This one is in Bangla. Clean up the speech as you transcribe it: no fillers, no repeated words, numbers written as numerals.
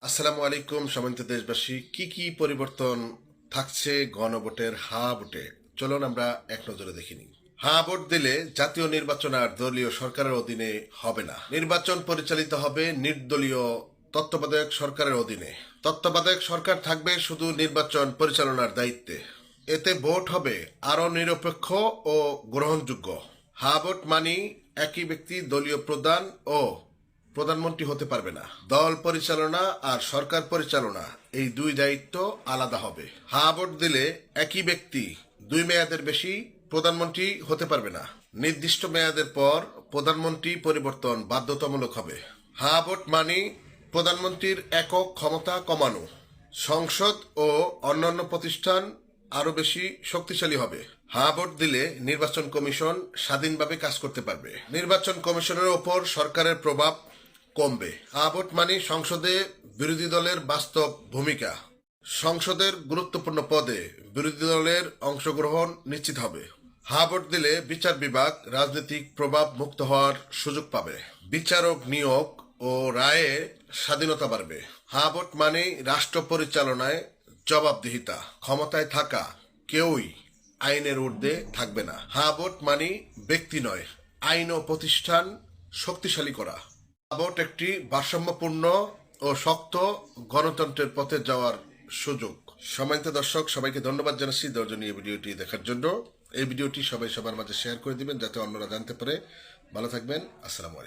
আসসালামু আলাইকুম সম্মানিত দেশবাসী। কি পরিবর্তন থাকছে গণভোটের হা ভোটে? চলুন আমরা এক নজরে দেখিনি। হা ভোট দিলে জাতীয় নির্বাচন আর দলীয় সরকারের অধীনে হবে না। নির্বাচন পরিচালিত হবে নির্দলীয় তত্ত্বাবধায়ক সরকারের অধীনে। তত্ত্বাবধায়ক সরকার থাকবে শুধু নির্বাচন পরিচালনার দায়িত্বে। এতে ভোট হবে আরো নিরপেক্ষ ও গ্রহণযোগ্য। হা ভোট মানি একই ব্যক্তি দলীয় প্রধান ও প্রধানমন্ত্রী হতে পারবে না। দল পরিচালনা আর সরকার পরিচালনা এই দুই দায়িত্ব আলাদা হবে। হা ভোট দিলে একই ব্যক্তি 2 মেয়াদের বেশি প্রধানমন্ত্রী হতে পারবে না। নির্দিষ্ট মেয়াদের পর প্রধানমন্ত্রী পরিবর্তন বাধ্যতামূলক হবে। হা ভোট মানি প্রধানমন্ত্রীর একক ক্ষমতা কমানো। সংসদ ও অন্যান্য প্রতিষ্ঠান আরো বেশি শক্তিশালী হবে। হা ভোট দিলে নির্বাচন কমিশন স্বাধীনভাবে কাজ করতে পারবে। নির্বাচন কমিশনের ওপর সরকারের প্রভাব কমবে। হা ভোট মানে সংসদে বিরোধী দলের বাস্তব ভূমিকা। সংসদের গুরুত্বপূর্ণ পদে বিরোধী দলের অংশগ্রহণ নিশ্চিত হবে। হা ভোট দিলে বিচার বিভাগ রাজনৈতিক প্রভাব মুক্ত হওয়ার সুযোগ পাবে। বিচারক নিয়োগ ও রায়ে স্বাধীনতা বাড়বে। হা ভোট মানে রাষ্ট্র পরিচালনায় জবাবদিহিতা। ক্ষমতায় থাকা কেউই আইনের ঊর্ধ্বে থাকবে না। হা ভোট মানে ব্যক্তি নয়, আইন ও প্রতিষ্ঠান শক্তিশালী করা। ভোট একটি ভারসাম্যপূর্ণ ও শক্ত গণতন্ত্রের পথে যাওয়ার সুযোগ। সম্মানিত দর্শক, সবাইকে ধন্যবাদ জানাচ্ছি ধৈর্য নিয়ে ভিডিওটি দেখার জন্য। এই ভিডিওটি সবাই সবার মাঝে শেয়ার করে দিবেন যাতে অন্যরা জানতে পারে। ভালো থাকবেন। আসসালামু আলাইকুম।